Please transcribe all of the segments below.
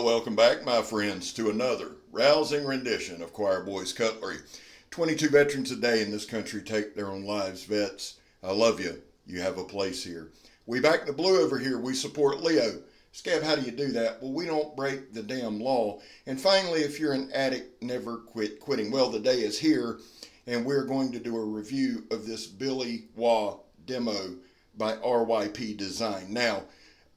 Well, welcome back, my friends, to another rousing rendition of Choir Boys Cutlery. 22 veterans a day in this country take their own lives. Vets, I love you. You have a place here. We back the blue over here. We support Leo. Scab, how do you do that? Well, we don't break the damn law. And finally, if you're an addict, never quit quitting. Well, the day is here, and we're going to do a review of this Billy Waugh demo by RYP Design. Now,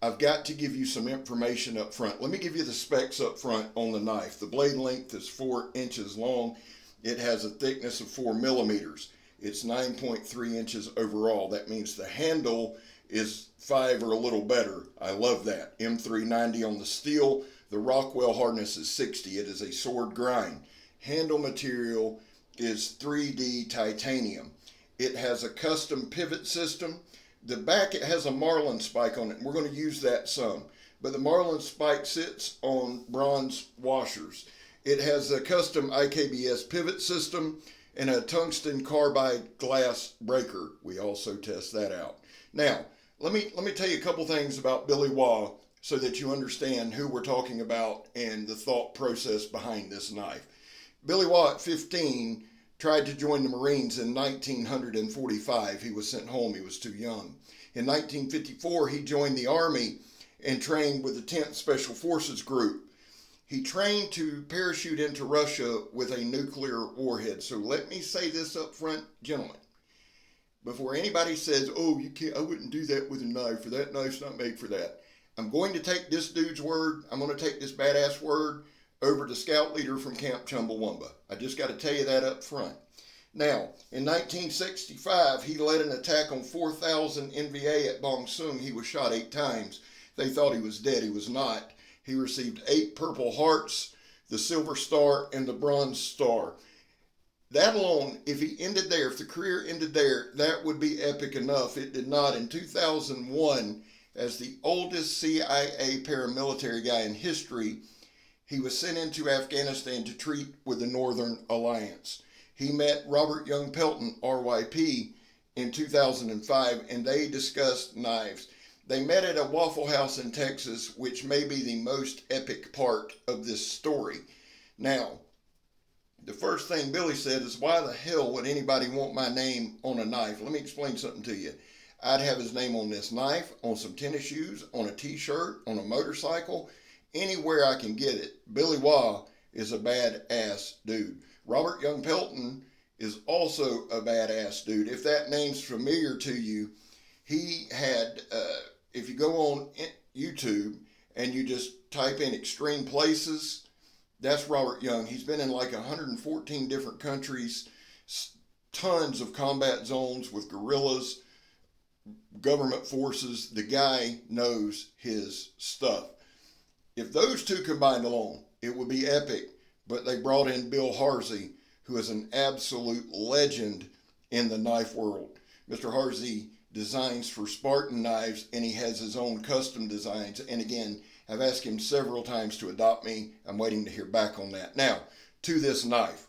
I've got to give you some information up front. Let me give you the specs up front on the knife. The blade length is 4 inches long. It has a thickness of 4 millimeters. It's 9.3 inches overall. That means the handle is 5 or a little better. I love that. M390 on the steel. The Rockwell hardness is 60. It is a sword grind. Handle material is 3D titanium. It has a custom pivot system. The back, it has a marlin spike on it, and we're going to use that some. But the marlin spike sits on bronze washers. It has a custom IKBS pivot system and a tungsten carbide glass breaker. We also test that out. Now, let me tell you a couple things about Billy Waugh so that you understand who we're talking about and the thought process behind this knife. Billy Waugh at 15 tried to join the Marines in 1945. He was sent home. He was too young. In 1954, he joined the Army and trained with the 10th Special Forces Group. He trained to parachute into Russia with a nuclear warhead. So let me say this up front, gentlemen. Before anybody says, oh, you can't, I wouldn't do that with a knife, or that knife's not made for that. I'm going to take this dude's word. I'm going to take this badass word over to scout leader from Camp Chumbawamba. I just got to tell you that up front. Now, in 1965, he led an attack on 4,000 NVA at Bong Sung. He was shot 8 times. They thought he was dead. He was not. He received 8 Purple Hearts, the Silver Star, and the Bronze Star. That alone, if he ended there, if the career ended there, that would be epic enough. It did not. In 2001, as the oldest CIA paramilitary guy in history, he was sent into Afghanistan to treat with the Northern Alliance. He met Robert Young Pelton, RYP, in 2005, and they discussed knives. They met at a Waffle House in Texas, which may be the most epic part of this story. Now, the first thing Billy said is, why the hell would anybody want my name on a knife? Let me explain something to you. I'd have his name on this knife, on some tennis shoes, on a t-shirt, on a motorcycle, anywhere I can get it. Billy Waugh is a badass dude. Robert Young Pelton is also a badass dude. If that name's familiar to you, he had, if you go on YouTube and you just type in extreme places, that's Robert Young. He's been in like 114 different countries, tons of combat zones with guerrillas, government forces. The guy knows his stuff. If those two combined alone, it would be epic. But they brought in Bill Harsey, who is an absolute legend in the knife world. Mr. Harsey designs for Spartan knives, and he has his own custom designs. And again, I've asked him several times to adopt me. I'm waiting to hear back on that. Now, to this knife.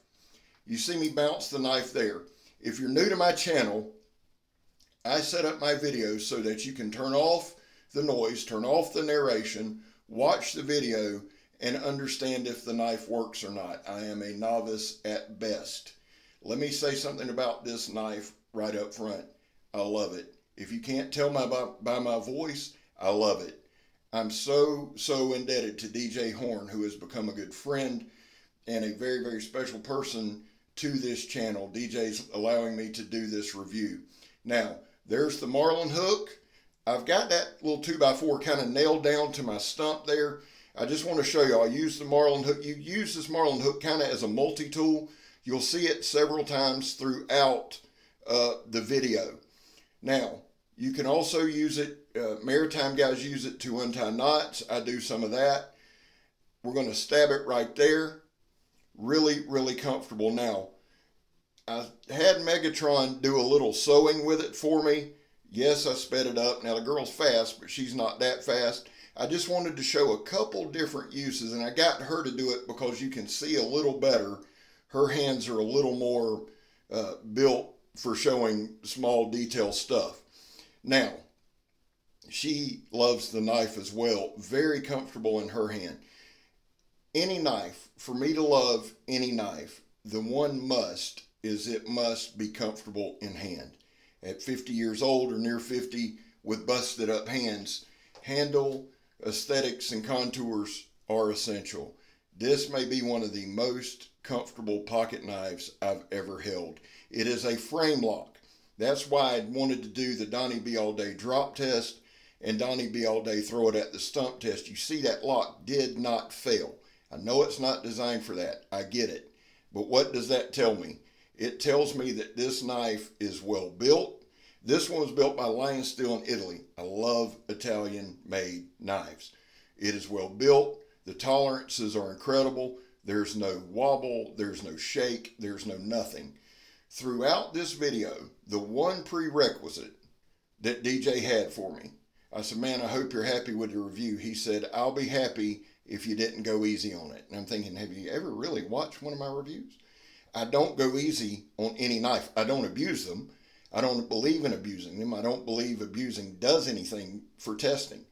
You see me bounce the knife there. If you're new to my channel, I set up my videos so that you can turn off the noise, turn off the narration, watch the video, and understand if the knife works or not. I am a novice at best. Let me say something about this knife right up front. I love it. If you can't tell by my voice, I love it. I'm so indebted to DJ Horn, who has become a good friend and a very, very special person to this channel. DJ's allowing me to do this review. Now, there's the Marlin hook. I've got that little 2x4 kind of nailed down to my stump there. I just want to show you, I use the Marlin hook. You use this Marlin hook kind of as a multi-tool. You'll see it several times throughout the video. Now, you can also use it, maritime guys use it to untie knots. I do some of that. We're going to stab it right there. Really, really comfortable. Now, I had Megatron do a little sewing with it for me. Yes, I sped it up. Now, the girl's fast, but she's not that fast. I just wanted to show a couple different uses, and I got her to do it because you can see a little better. Her hands are a little more built for showing small detail stuff. Now, she loves the knife as well. Very comfortable in her hand. any knife, for me to love any knife, the one must is it must be comfortable in hand. At 50 years old or near 50 with busted up hands, handle, aesthetics, and contours are essential. This may be one of the most comfortable pocket knives I've ever held. It is a frame lock. That's why I wanted to do the Donnie B All Day drop test and Donnie B All Day throw it at the stump test. You see that lock did not fail. I know it's not designed for that. I get it. But what does that tell me? It tells me that this knife is well built. This one was built by Lion Steel in Italy. I love Italian made knives. It is well built. The tolerances are incredible. There's no wobble. There's no shake. There's no nothing. Throughout this video, the one prerequisite that DJ had for me, I said, man, I hope you're happy with the review. He said, I'll be happy if you didn't go easy on it. And I'm thinking, have you ever really watched one of my reviews? I don't go easy on any knife. I don't abuse them. I don't believe in abusing them. I don't believe abusing does anything for testing.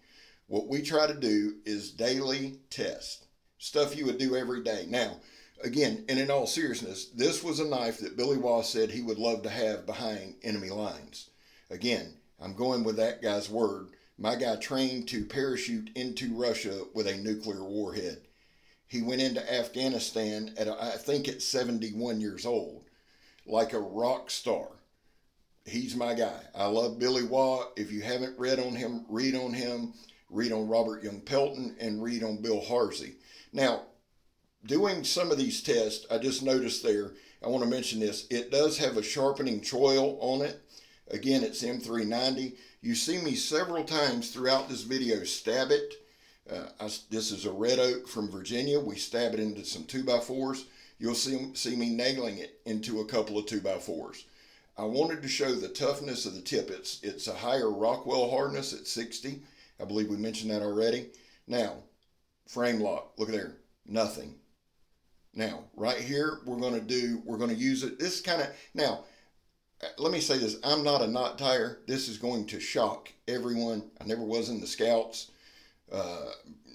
What we try to do is daily test. Stuff you would do every day. Now, again, and in all seriousness, this was a knife that Billy Waugh said he would love to have behind enemy lines. Again, I'm going with that guy's word. My guy trained to parachute into Russia with a nuclear warhead. He went into Afghanistan at, I think, at 71 years old, like a rock star. He's my guy. I love Billy Waugh. If you haven't read on him, read on him. Read on Robert Young Pelton and read on Bill Harsey. Now, doing some of these tests, I just noticed there, I want to mention this, it does have a sharpening choil on it. Again, it's M390. You see me several times throughout this video stab it. This is a red oak from Virginia. We stab it into some 2x4s. You'll see me nailing it into a couple of 2x4s. I wanted to show the toughness of the tip. It's a higher Rockwell hardness at 60. I believe we mentioned that already. Now, frame lock, look there, nothing. Now, right here, we're going to use it. This kind of, now, let me say this, I'm not a knot tire. This is going to shock everyone. I never was in the Scouts,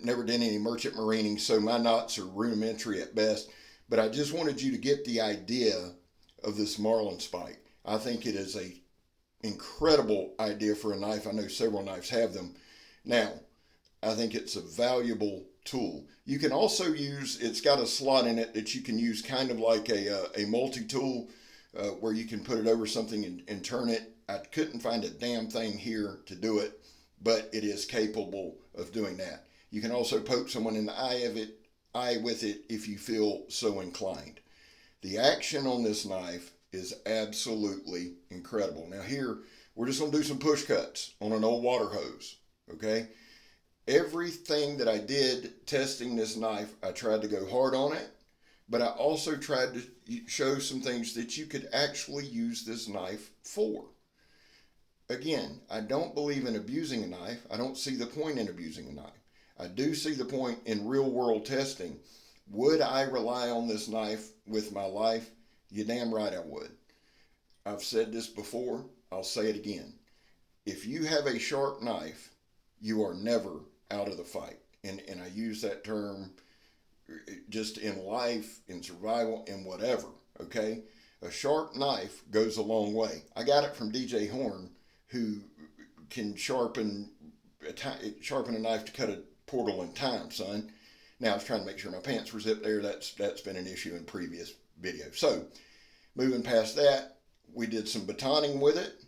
never did any merchant marining, so my knots are rudimentary at best. But I just wanted you to get the idea of this marlin spike. I think it is a incredible idea for a knife. I know several knives have them. Now, I think it's a valuable tool. You can also use, it's got a slot in it that you can use kind of like a multi-tool where you can put it over something and turn it. I couldn't find a damn thing here to do it, but it is capable of doing that. You can also poke someone in the eye with it if you feel so inclined. The action on this knife is absolutely incredible. Now here, we're just going to do some push cuts on an old water hose. Okay, everything that I did testing this knife, I tried to go hard on it, but I also tried to show some things that you could actually use this knife for. Again, I don't believe in abusing a knife. I don't see the point in abusing a knife. I do see the point in real world testing. Would I rely on this knife with my life? You're damn right I would. I've said this before. I'll say it again. If you have a sharp knife, you are never out of the fight. And I use that term just in life, in survival, in whatever, okay? A sharp knife goes a long way. I got it from DJ Horn, who can sharpen a knife to cut a portal in time, son. Now, I was trying to make sure my pants were zipped there. That's been an issue in previous videos. So, moving past that, we did some batoning with it.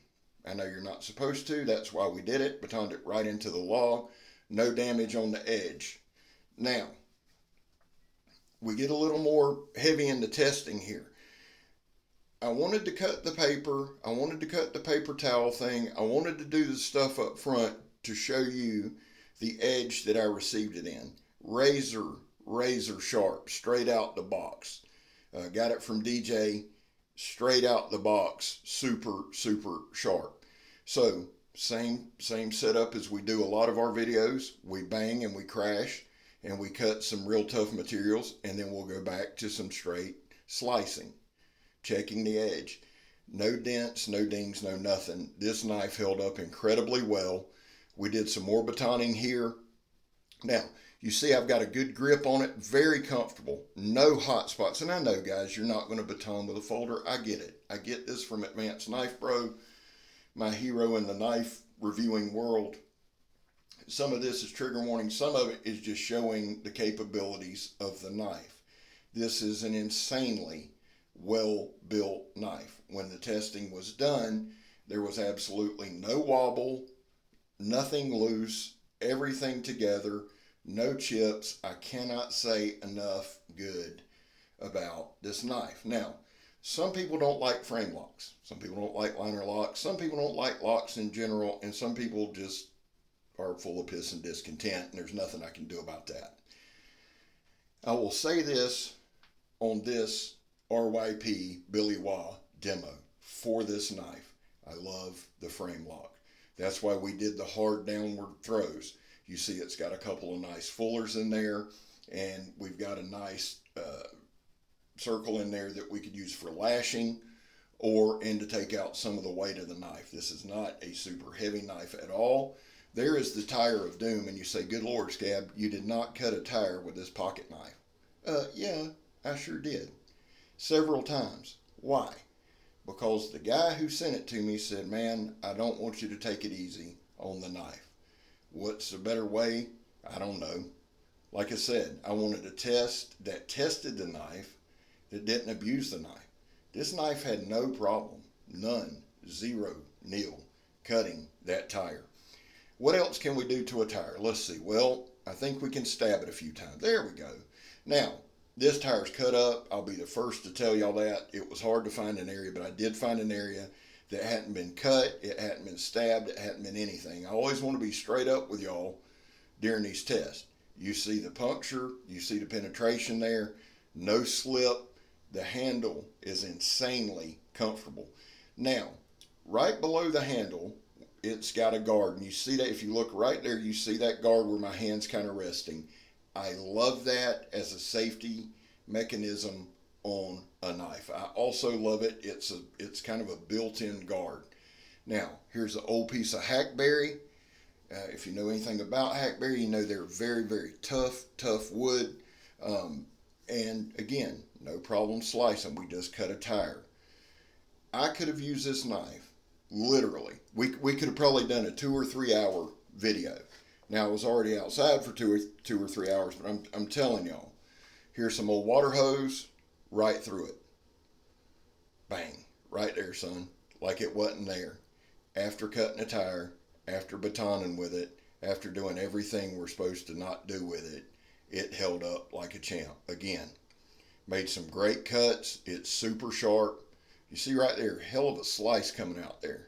I know you're not supposed to. That's why we did it. Batoned it right into the log. No damage on the edge. Now, we get a little more heavy into testing here. I wanted to cut the paper. I wanted to cut the paper towel thing. I wanted to do the stuff up front to show you the edge that I received it in. Razor sharp, straight out the box. Got it from DJ. Straight out the box, super sharp. So same setup as we do a lot of our videos. We bang and we crash and we cut some real tough materials, and then we'll go back to some straight slicing, checking the edge. No dents, no dings, no nothing. This knife held up incredibly well. We did some more batoning here. Now, You see I've got a good grip on it, very comfortable, no hot spots. And I know, guys, you're not going to baton with a folder. I get it. I get this from Advanced Knife Bro, my hero in the knife reviewing world. Some of this is trigger warning. Some of it is just showing the capabilities of the knife. This is an insanely well-built knife. When the testing was done, there was absolutely no wobble, nothing loose, everything together, no chips. I cannot say enough good about this knife. Now, some people don't like frame locks. Some people don't like liner locks. Some people don't like locks in general. And some people just are full of piss and discontent. And there's nothing I can do about that. I will say this on this RYP Billy Waugh demo for this knife. I love the frame lock. That's why we did the hard downward throws. You see it's got a couple of nice fullers in there, and we've got a nice circle in there that we could use for lashing and to take out some of the weight of the knife. This is not a super heavy knife at all. There is the tire of doom, and you say, good Lord, Scab, you did not cut a tire with this pocket knife. Yeah, I sure did. Several times. Why? Because the guy who sent it to me said, man, I don't want you to take it easy on the knife. What's a better way? I don't know. Like I said, I wanted a test that tested the knife, that didn't abuse the knife. This knife had no problem, none, zero, nil, cutting that tire. What else can we do to a tire? Let's see. Well, I think we can stab it a few times. There we go. Now, this tire's cut up. I'll be the first to tell y'all that. It was hard to find an area, but I did find an area that hadn't been cut, it hadn't been stabbed, it hadn't been anything. I always want to be straight up with y'all during these tests. You see the puncture, you see the penetration there, no slip. The handle is insanely comfortable. Now, right below the handle, it's got a guard, and you see that. If you look right there, you see that guard where my hand's kind of resting. I love that as a safety mechanism on a knife. I also love it. It's kind of a built-in guard. Now, here's an old piece of hackberry. If you know anything about hackberry, you know they're very, very tough wood. And again, no problem slicing. We just cut a tire. I could have used this knife, literally. We could have probably done a 2 or 3 hour video. Now, I was already outside for two or 3 hours, but I'm telling y'all, here's some old water hose, right through it. Bang, right there, son, like it wasn't there. After cutting a tire, after batoning with it, after doing everything we're supposed to not do with it, it held up like a champ. Again, made some great cuts. It's super sharp. You see right there, hell of a slice coming out there.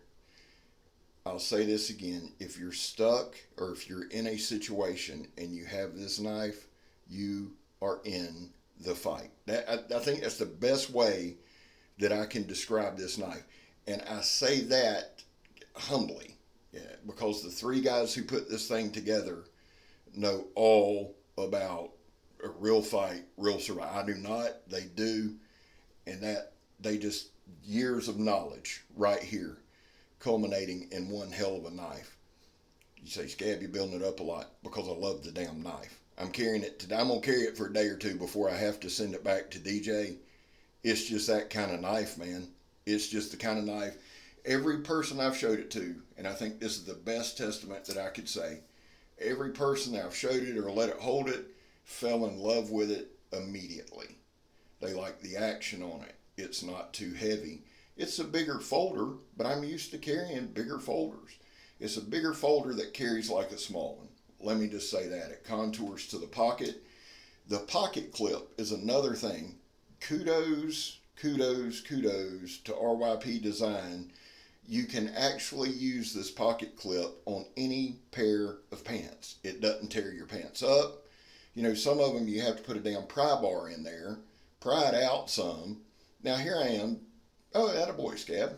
I'll say this again, if you're stuck or if you're in a situation and you have this knife, you are in the fight. I think that's the best way that I can describe this knife. And I say that humbly, because the 3 guys who put this thing together know all about a real fight, real survival. I do not, they do, and that they just years of knowledge right here, culminating in one hell of a knife. You say, Scab, you're building it up a lot, because I love the damn knife. I'm carrying it today. I'm gonna carry it for a day or two before I have to send it back to DJ. It's just that kind of knife, man. It's just the kind of knife. Every person I've showed it to, and I think this is the best testament that I could say, every person that I've showed it or let it hold it fell in love with it immediately. They like the action on it. It's not too heavy. It's a bigger folder, but I'm used to carrying bigger folders. It's a bigger folder that carries like a small one. Let me just say that. It contours to the pocket. The pocket clip is another thing. Kudos to RYP Design. You can actually use this pocket clip on any pair of pants. It doesn't tear your pants up. You know, some of them you have to put a damn pry bar in there, pry it out some. Now here I am. Oh, attaboy, Scab.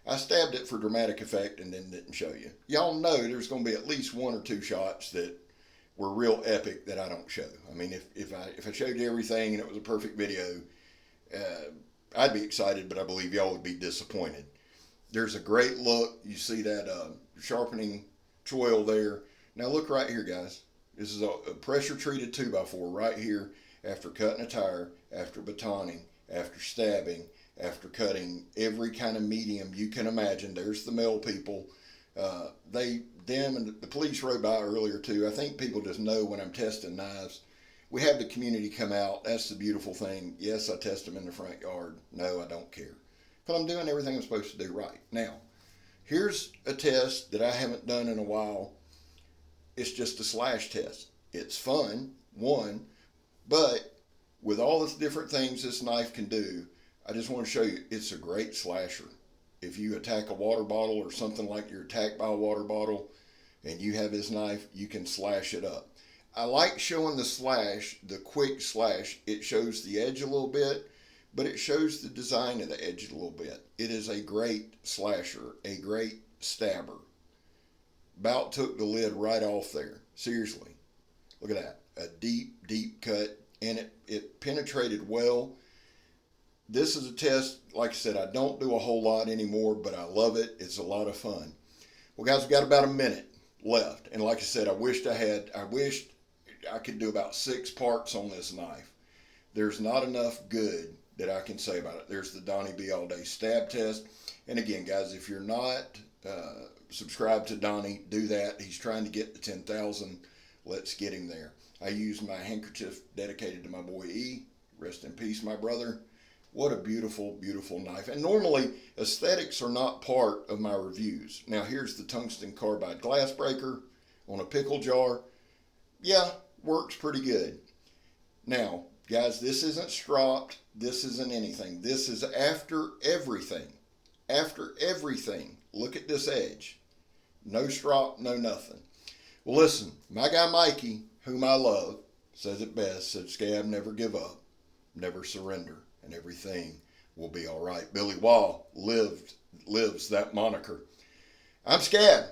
I stabbed it for dramatic effect and then didn't show you. Y'all know there's going to be at least 1 or 2 shots that were real epic that I don't show. I mean, if I showed you everything and it was a perfect video, I'd be excited, but I believe y'all would be disappointed. There's a great look. You see that sharpening choil there. Now look right here, guys. This is a pressure treated 2x4 right here after cutting a tire, after batoning, after stabbing, after cutting every kind of medium you can imagine. There's the mail people. Them and the police rode by earlier too. I think people just know when I'm testing knives. We have the community come out. That's the beautiful thing. Yes, I test them in the front yard. No, I don't care. But I'm doing everything I'm supposed to do right. Now, here's a test that I haven't done in a while. It's just a slash test. It's fun, one, but with all the different things this knife can do, I just want to show you it's a great slasher. If you attack a water bottle or something like you're attacked by a water bottle and you have this knife, you can slash it up. I like showing the slash, the quick slash. It shows the edge a little bit, but it shows the design of the edge a little bit. It is a great slasher, a great stabber. About took the lid right off there. Seriously. Look at that. A deep, deep cut, and it penetrated well. This is a test, like I said, I don't do a whole lot anymore, but I love it. It's a lot of fun. Well, guys, we've got about a minute left. And like I said, I wished I could do about 6 parts on this knife. There's not enough good that I can say about it. There's the Donnie B All Day Stab Test. And again, guys, if you're not subscribed to Donnie, do that. He's trying to get to 10,000. Let's get him there. I use my handkerchief dedicated to my boy E. Rest in peace, my brother. What a beautiful, beautiful knife. And normally, aesthetics are not part of my reviews. Now, here's the tungsten carbide glass breaker on a pickle jar. Yeah, works pretty good. Now, guys, this isn't stropped. This isn't anything. This is after everything. After everything. Look at this edge. No strop, no nothing. Well, listen, my guy Mikey, whom I love, says it best, said, Scab, never give up, never surrender, and everything will be all right. Billy Waugh lives that moniker. I'm Scab.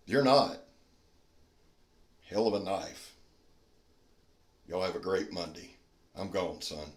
You're not. Hell of a knife. Y'all have a great Monday. I'm gone, son.